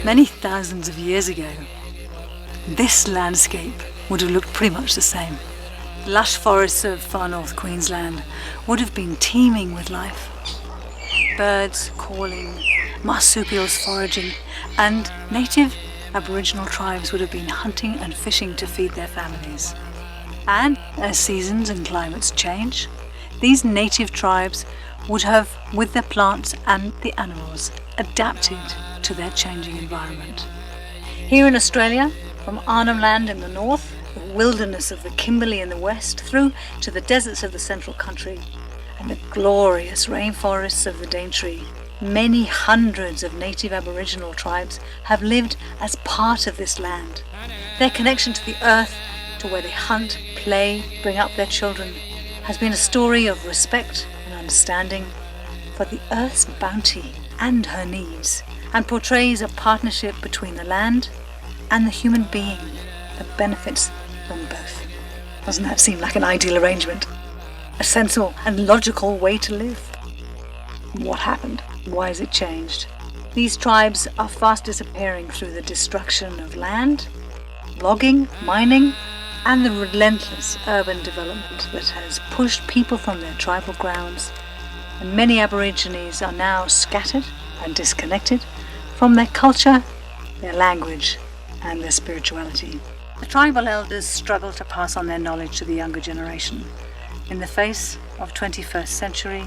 Many thousands of years ago, this landscape would have looked pretty much the same. The lush forests of far north Queensland would have been teeming with life. Birds calling, marsupials foraging, and native Aboriginal tribes would have been hunting and fishing to feed their families. And as seasons and climates change, these native tribes would have, with their plants and the animals, adapted to their changing environment. Here in Australia, from Arnhem Land in the north, the wilderness of the Kimberley in the west, through to the deserts of the central country, and the glorious rainforests of the Daintree, many hundreds of native Aboriginal tribes have lived as part of this land. Their connection to the earth, to where they hunt, play, bring up their children, has been a story of respect and understanding for the earth's bounty and her needs, and portrays a partnership between the land and the human being that benefits from both. Doesn't that seem like an ideal arrangement? A sensible and logical way to live? What happened? Why has it changed? These tribes are fast disappearing through the destruction of land, logging, mining, and the relentless urban development that has pushed people from their tribal grounds, and many Aborigines are now scattered and disconnected from their culture, their language, and their spirituality. The tribal elders struggle to pass on their knowledge to the younger generation in the face of 21st century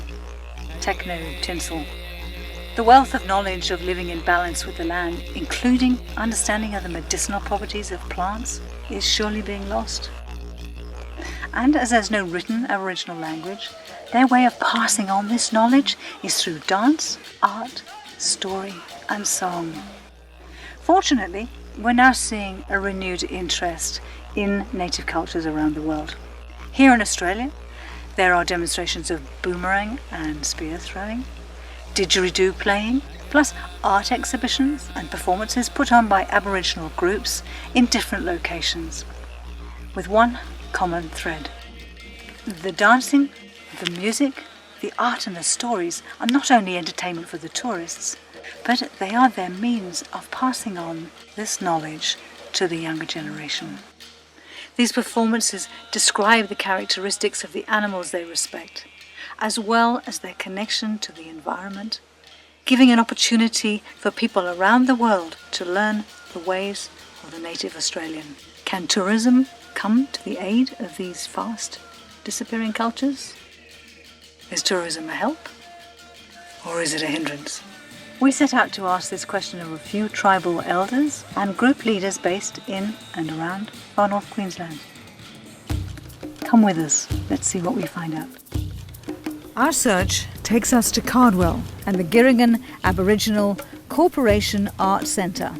techno tinsel. The wealth of knowledge of living in balance with the land, including understanding of the medicinal properties of plants, is surely being lost. And as there's no written Aboriginal language, their way of passing on this knowledge is through dance, art, story, and song. Fortunately, we're now seeing a renewed interest in native cultures around the world. Here in Australia, there are demonstrations of boomerang and spear throwing, didgeridoo playing, plus art exhibitions and performances put on by Aboriginal groups in different locations, with one common thread. The dancing, the music, the art and the stories are not only entertainment for the tourists, but they are their means of passing on this knowledge to the younger generation. These performances describe the characteristics of the animals they respect, as well as their connection to the environment, giving an opportunity for people around the world to learn the ways of the native Australian. Can tourism come to the aid of these fast disappearing cultures? Is tourism a help, or is it a hindrance? We set out to ask this question of a few tribal elders and group leaders based in and around far north Queensland. Come with us, let's see what we find out. Our search takes us to Cardwell and the Girringan Aboriginal Corporation Art Centre,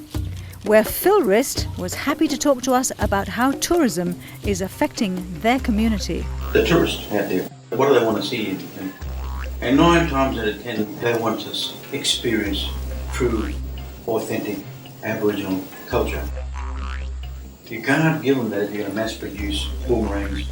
where Phil Rist was happy to talk to us about how tourism is affecting their community. The tourists out there, what do they want to see? And 9 times out of 10, they want to experience true, authentic Aboriginal culture. You can't give them that if you're going to mass produce boomerangs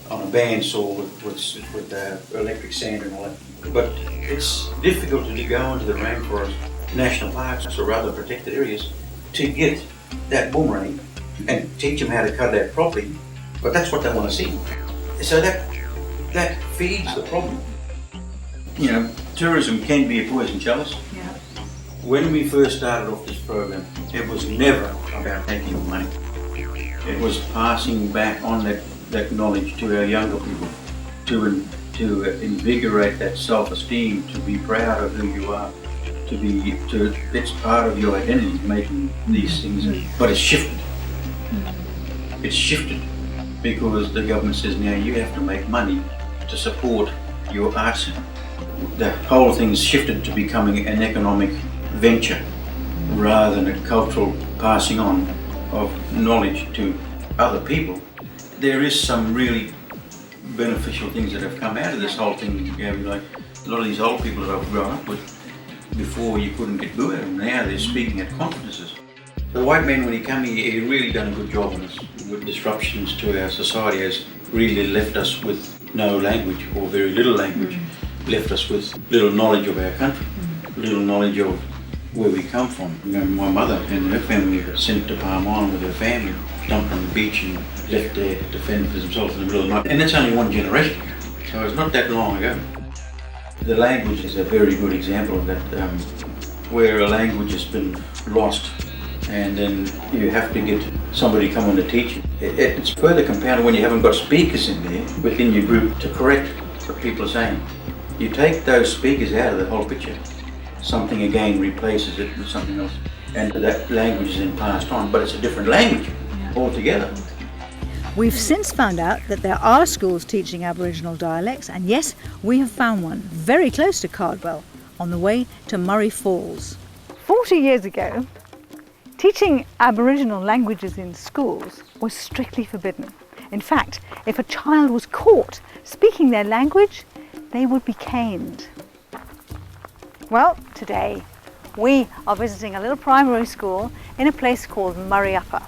on a bandsaw with electric sand and all that. But it's difficult to go into the rainforest, national parks or other protected areas to get that boomerang and teach them how to cut that properly. But that's what they want to see. So that feeds the problem. You know, tourism can be a poison chalice. Yeah. When we first started off this program, it was never about taking money. It was passing back on that knowledge to our younger people, to invigorate that self-esteem, to be proud of who you are, it's part of your identity, making these things. But it's shifted. It's shifted because the government says now you have to make money to support your arts. The whole thing's shifted to becoming an economic venture rather than a cultural passing on of knowledge to other people. There is some really beneficial things that have come out of this whole thing. You know, like a lot of these old people that I've grown up with, before you couldn't get boo at them, now they're speaking at conferences. The white man, when he came here, he really done a good job on this. With disruptions to our society, has really left us with no language or very little language, left us with little knowledge of our country, little knowledge of where we come from. You know, my mother and her family were sent to Palm Island with her family, dumped on the beach and left there to fend for themselves in the middle of the night. And that's only one generation, so it's not that long ago. The language is a very good example of that, where a language has been lost and then you have to get somebody to come on to teach it. It's further compounded when you haven't got speakers in there within your group to correct what people are saying. You take those speakers out of the whole picture, something again replaces it with something else, and that language is then passed on, but it's a different language altogether. We've since found out that there are schools teaching Aboriginal dialects, and yes, we have found one very close to Cardwell, on the way to Murray Falls. 40 years ago, teaching Aboriginal languages in schools was strictly forbidden. In fact, if a child was caught speaking their language, they would be caned. Well, today we are visiting a little primary school in a place called Murray Upper,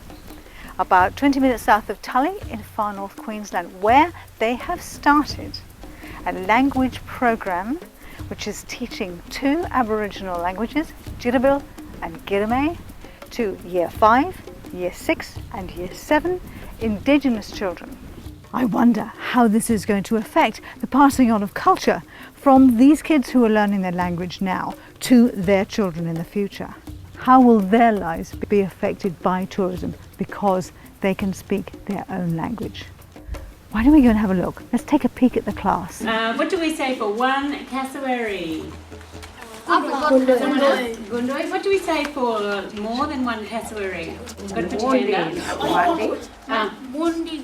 about 20 minutes south of Tully in far north Queensland, where they have started a language program which is teaching 2 Aboriginal languages, Jirabil and Girame, to Year 5, Year 6 and Year 7 Indigenous children. I wonder how this is going to affect the passing on of culture from these kids who are learning their language now to their children in the future. How will their lives be affected by tourism because they can speak their own language? Why don't we go and have a look? Let's take a peek at the class. What do we say for one cassowary? Gundoi. What do we say for more than one cassowary? Got to put your hand up. Mundi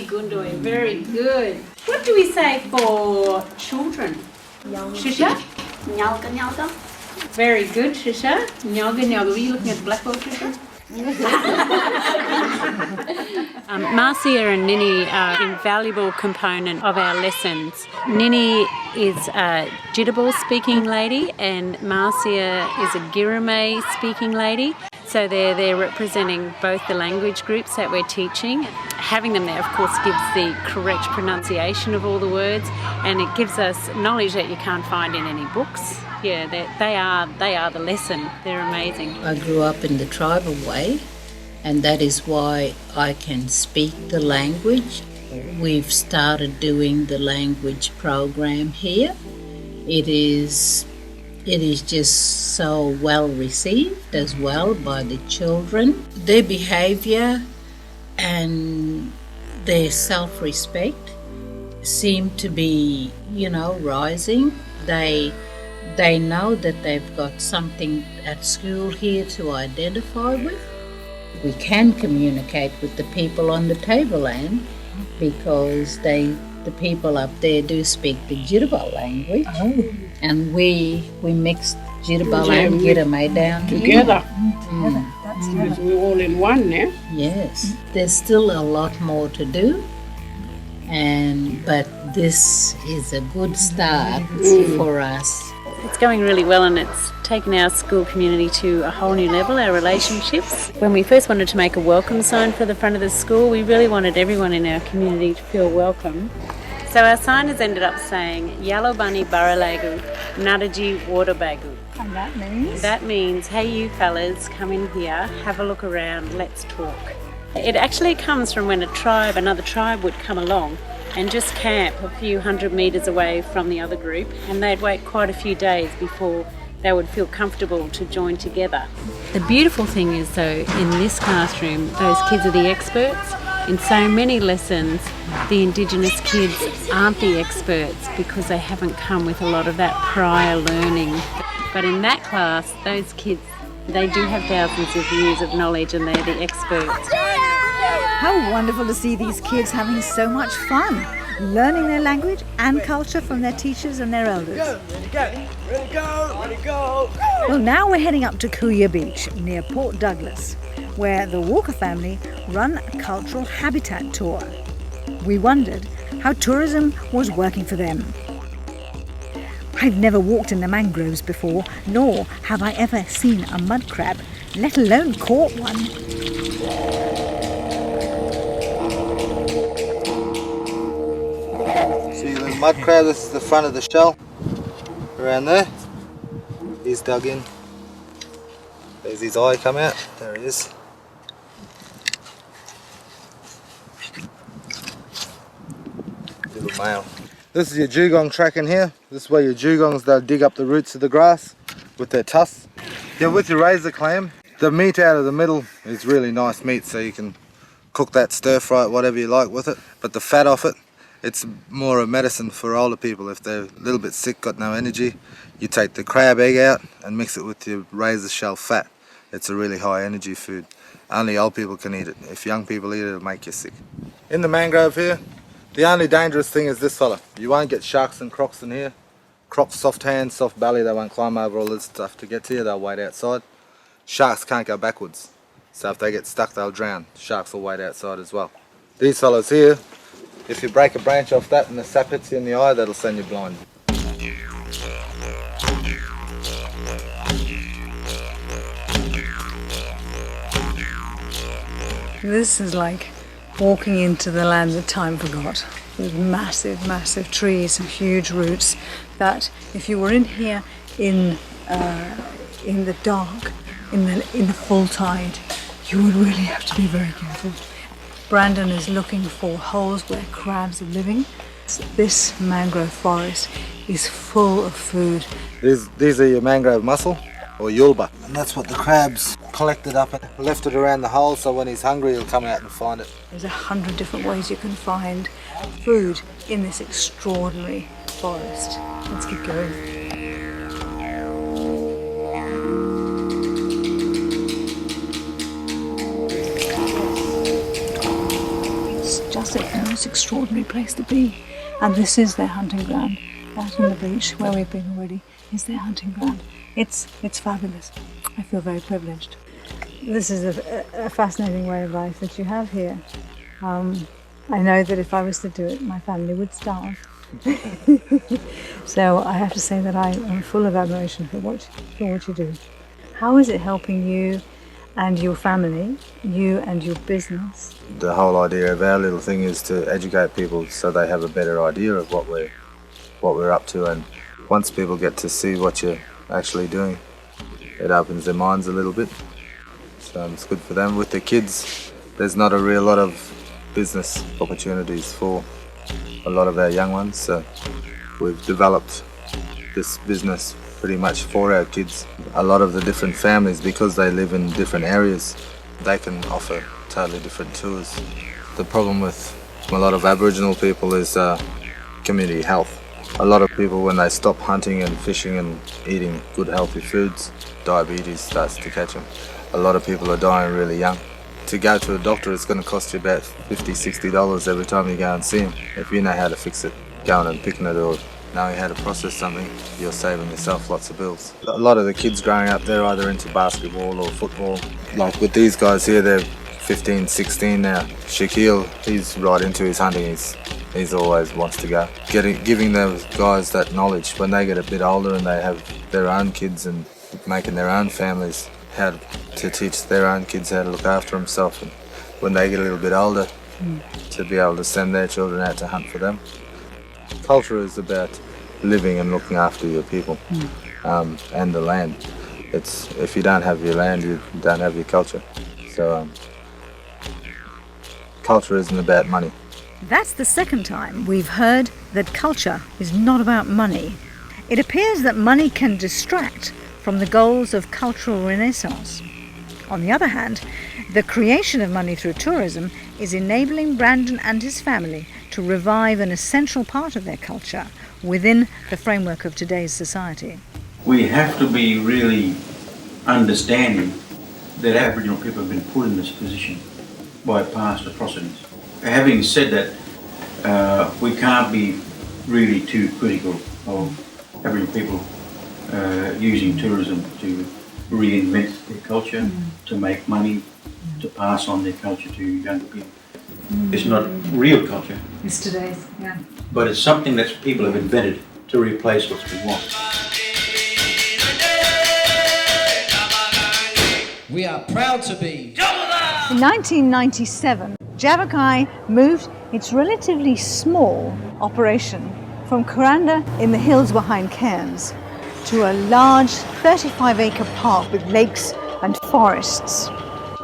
Gundoi. Very good. What do we say for children? Shisha? Nyalga. Very good, Shisha. Nyalga. Were you looking at the blackboard, Shisha? Marcia and Nini are an invaluable component of our lessons. Nini is a Jitterbal speaking lady and Marcia is a Girame speaking lady. So they're representing both the language groups that we're teaching. Having them there, of course, gives the correct pronunciation of all the words, and it gives us knowledge that you can't find in any books. Yeah, they are the lesson. They're amazing. I grew up in the tribal way, and that is why I can speak the language. We've started doing the language program here. It is just so well received as well by the children. Their behaviour and their self-respect seem to be, rising. They know that they've got something at school here to identify with. We can communicate with the people on the tableland because the people up there do speak the Jitterbal language. Oh. And we mixed Jitterbal and Girame down together. Here. Because we're all in one now. Yes. There's still a lot more to do, but this is a good start for us. It's going really well and it's taken our school community to a whole new level, our relationships. When we first wanted to make a welcome sign for the front of the school, we really wanted everyone in our community to feel welcome. So our sign has ended up saying, Yellow Bunny Baralagu, Nadaji Waterbagu. And that means? That means, hey you fellas, come in here, have a look around, let's talk. It actually comes from when another tribe would come along and just camp a few hundred metres away from the other group, and they'd wait quite a few days before they would feel comfortable to join together. The beautiful thing is though, in this classroom, those kids are the experts. In so many lessons, the Indigenous kids aren't the experts because they haven't come with a lot of that prior learning. But in that class, those kids, they do have thousands of years of knowledge and they're the experts. How wonderful to see these kids having so much fun, learning their language and culture from their teachers and their elders. Ready go. Well, now we're heading up to Kuya Beach near Port Douglas, where the Walker family run a cultural habitat tour. We wondered how tourism was working for them. I've never walked in the mangroves before, nor have I ever seen a mud crab, let alone caught one. See the mud crab, this is the front of the shell. Around there, he's dug in. There's his eye come out. There he is. Little male. This is your dugong track in here. This is where your dugongs, they'll dig up the roots of the grass with their tusks. Yeah, with your razor clam, the meat out of the middle is really nice meat, so you can cook that, stir fry it, whatever you like with it. But the fat off it, it's more a medicine for older people. If they're a little bit sick, got no energy, you take the crab egg out and mix it with your razor shell fat. It's a really high energy food. Only old people can eat it. If young people eat it, it'll make you sick. In the mangrove here, the only dangerous thing is this fella. You won't get sharks and crocs in here. Crocs, soft hands, soft belly, they won't climb over all this stuff to get to you, they'll wait outside. Sharks can't go backwards, so if they get stuck they'll drown. Sharks will wait outside as well. These fellas here, if you break a branch off that and the sap hits you in the eye, that'll send you blind. This is like walking into the land that time forgot. With massive, massive trees and huge roots that if you were in here in the dark, in the full tide, you would really have to be very careful. Brandon is looking for holes where crabs are living. This mangrove forest is full of food. These are your mangrove mussel or yulba, and that's what the crabs collected up and left it around the hole, so when he's hungry he'll come out and find it. There's 100 different ways you can find food in this extraordinary forest. Let's keep going. It's just the most extraordinary place to be, and this is their hunting ground. Out on the beach where we've been already is their hunting ground. It's fabulous. I feel very privileged. This is a fascinating way of life that you have here. I know that if I was to do it, my family would starve. So I have to say that I am full of admiration for what you do. How is it helping you and your family, you and your business? The whole idea of our little thing is to educate people so they have a better idea of what we're up to, and once people get to see what you're actually doing, it opens their minds a little bit. So it's good for them. With the kids, there's not a real lot of business opportunities for a lot of our young ones, so we've developed this business pretty much for our kids. A lot of the different families, because they live in different areas, they can offer totally different tours. The problem with a lot of Aboriginal people is community health. A lot of people, when they stop hunting and fishing and eating good healthy foods, diabetes starts to catch them. A lot of people are dying really young. To go to a doctor, it's going to cost you about $50-$60 every time you go and see him. If you know how to fix it, going and picking it, or knowing how to process something, you're saving yourself lots of bills. A lot of the kids growing up, they're either into basketball or football. Like with these guys here, they're 15, 16 now. Shaquille, he's right into his hunting. He's always wants to go. Giving those guys that knowledge when they get a bit older and they have their own kids and making their own families, how to teach their own kids how to look after themselves, and when they get a little bit older, to be able to send their children out to hunt for them. Culture is about living and looking after your people and the land. It's if you don't have your land, you don't have your culture. So culture isn't about money. That's the second time we've heard that culture is not about money. It appears that money can distract from the goals of cultural renaissance. On the other hand, the creation of money through tourism is enabling Brandon and his family to revive an essential part of their culture within the framework of today's society. We have to be really understanding that Aboriginal people have been put in this position by past atrocities. Having said that, we can't be really too critical of Aboriginal people using tourism to reinvent their culture, to make money, to pass on their culture to younger people. It's not real culture. It's today's, yeah. But it's something that people have invented to replace what's been lost. We are proud to be. In 1997, Javakai moved its relatively small operation from Kuranda in the hills behind Cairns to a large 35-acre park with lakes and forests.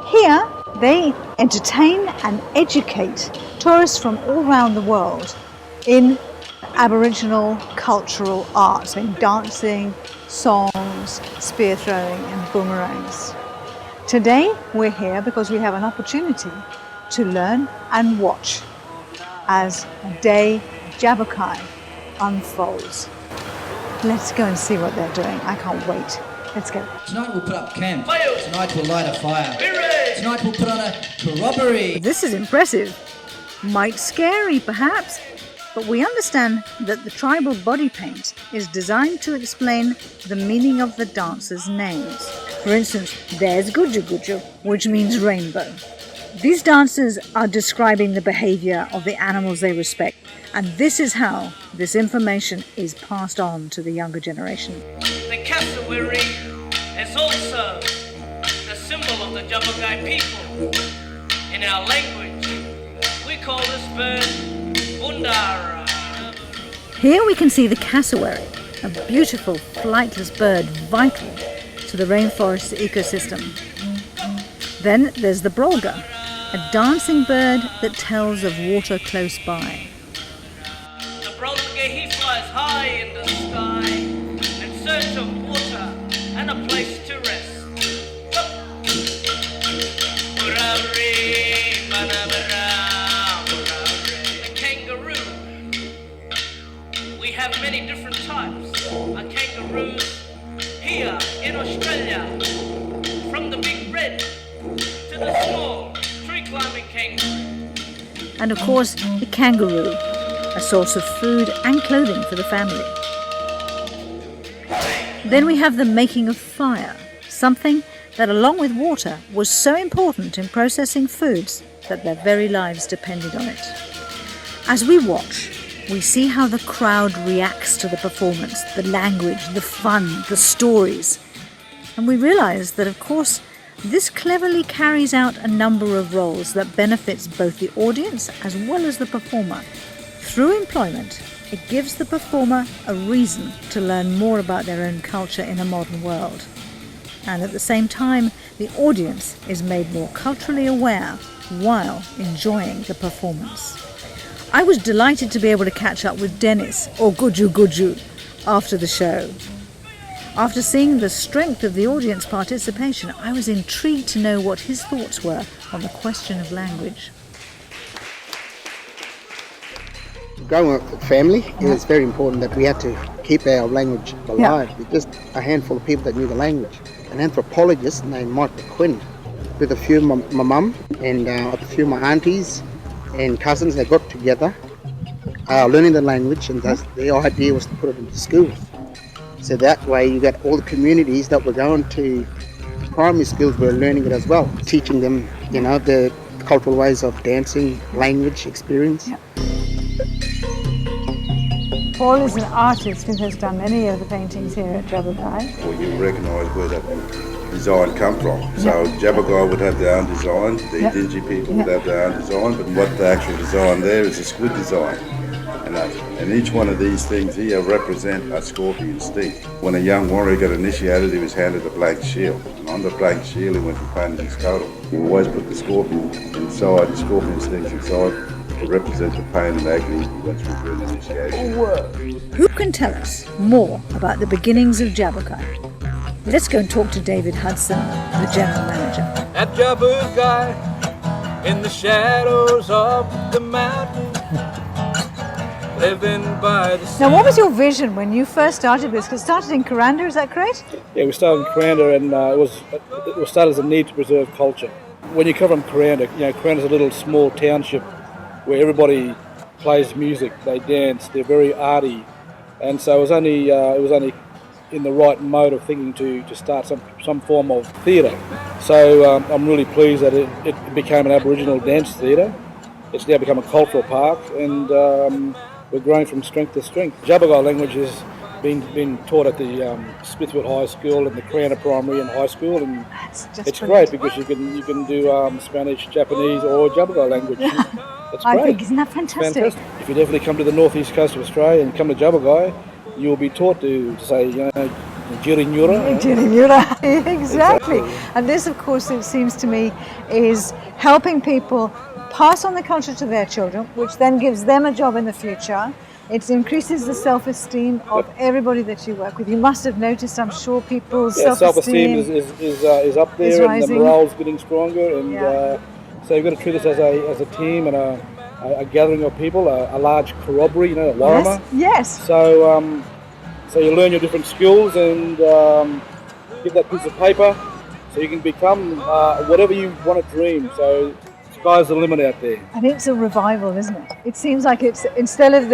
Here, they entertain and educate tourists from all around the world in Aboriginal cultural arts, in dancing, songs, spear throwing and boomerangs. Today we're here because we have an opportunity to learn and watch as Day Jabberkai unfolds. Let's go and see what they're doing. I can't wait. Let's go. Tonight we'll put up camp. Tonight we'll light a fire. Tonight we'll put on a corroboree. This is impressive. Might scary, perhaps, but we understand that the tribal body paint is designed to explain the meaning of the dancers' names. For instance, there's Guju Guju, which means rainbow. These dancers are describing the behavior of the animals they respect, and this is how this information is passed on to the younger generation. The cassowary is also the symbol of the Jabberkai people. In our language, we call this bird Bundara. Here we can see the cassowary, a beautiful flightless bird vital to the rainforest ecosystem. Then there's the brolga, a dancing bird that tells of water close by. The brolga, he flies high in the sky in search of water and a place to rest. The kangaroo. We have many different types of kangaroos here in Australia, from the big red to the small tree-climbing kangaroo. And of course, the kangaroo, a source of food and clothing for the family. Then we have the making of fire, something that along with water was so important in processing foods that their very lives depended on it. As we watch, we see how the crowd reacts to the performance, the language, the fun, the stories. And we realize that, of course, this cleverly carries out a number of roles that benefits both the audience as well as the performer. Through employment, it gives the performer a reason to learn more about their own culture in a modern world. And at the same time, the audience is made more culturally aware while enjoying the performance. I was delighted to be able to catch up with Dennis, or Guju Guju, after the show. After seeing the strength of the audience participation, I was intrigued to know what his thoughts were on the question of language. Growing up with family, it was very important that we had to keep our language alive. Just a handful of people that knew the language. An anthropologist named Michael Quinn, with a few my mum and a few of my aunties and cousins, they got together learning the language, and the idea was to put it into schools. So that way you got all the communities that were going to primary schools were learning it as well, teaching them, the cultural ways of dancing, language, experience. Yeah. Paul is an artist who has done many of the paintings here at Jabberkai. Well, you recognise where that design come from. So Jabberkai would have their own design, the Dingy people would have their own design, but what the actual design there is a squid design. And each one of these things here represent a scorpion sting. When a young warrior got initiated, he was handed a blank shield. And on the blank shield, he went to paint his coat. He always put the scorpion inside, the scorpion stings inside, to represent the pain and agony he went through during the initiation. Who can tell us more about the beginnings of Jabberkai? Let's go and talk to David Hudson, the general manager. At Jabberkai, in the shadows of the mountain, living by the sea. Now, what was your vision when you first started this? Because it started in Kuranda, is that correct? Yeah, we started in Kuranda, and it was started as a need to preserve culture. When you come from Kuranda, Kuranda's a little small township where everybody plays music, they dance, they're very arty, and so it was only in the right mode of thinking to start some form of theatre. So I'm really pleased that it became an Aboriginal dance theatre. It's now become a cultural park, and we're growing from strength to strength. Jabberkai language has been taught at the Smithfield High School and the Kuranda Primary and High School, and it's great because you can do Spanish, Japanese, or Jabberkai language. That's great. I think, isn't that fantastic? If you definitely come to the northeast coast of Australia and come to Jabberkai, you'll be taught to say, Jirinyura. Exactly. And this, of course, it seems to me, is helping people pass on the culture to their children, which then gives them a job in the future. It increases the self-esteem of everybody that you work with. You must have noticed, I'm sure, people's self-esteem is up there, and the morale's getting stronger, and so you've got to treat this as a team and a gathering of people, a large corroboree, a warama. Yes. So you learn your different skills and get that piece of paper so you can become whatever you want to dream. So sky's the limit out there. And it's a revival, isn't it? It seems like it's, instead of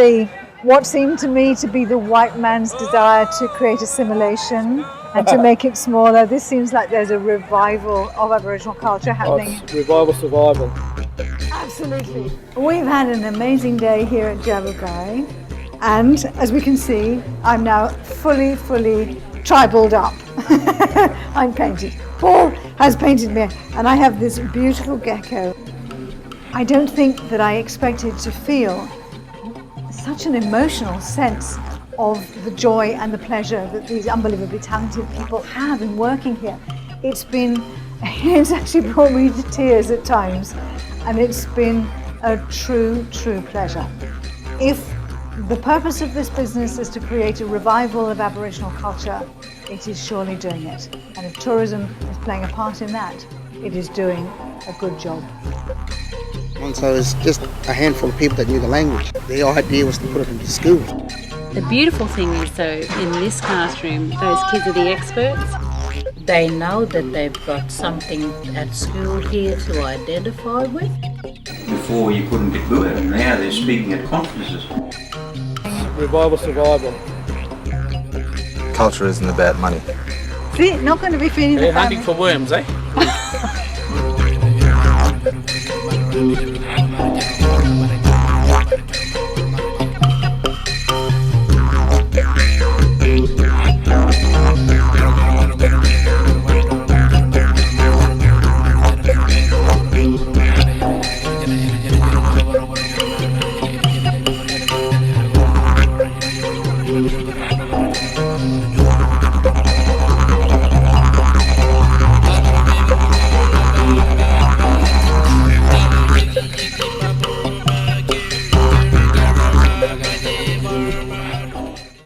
what seemed to me to be the white man's desire to create assimilation and to make it smaller, this seems like there's a revival of Aboriginal culture happening. It's revival, survival. Absolutely. We've had an amazing day here at Jabugai, and as we can see, I'm now fully tribaled up. I'm painted. Paul has painted me, and I have this beautiful gecko. I don't think that I expected to feel such an emotional sense of the joy and the pleasure that these unbelievably talented people have in working here. It's actually brought me to tears at times, and it's been a true pleasure. If the purpose of this business is to create a revival of Aboriginal culture, it is surely doing it. And if tourism is playing a part in that, it is doing a good job. And so it's just a handful of people that knew the language. The idea was to put it into school. The beautiful thing is, though, in this classroom, those kids are the experts. They know that they've got something at school here to identify with. Before you couldn't get good at it, now they're speaking at conferences. Revival, survival. Culture isn't about money. See, not going to be feeding the family. Hunting for worms, eh?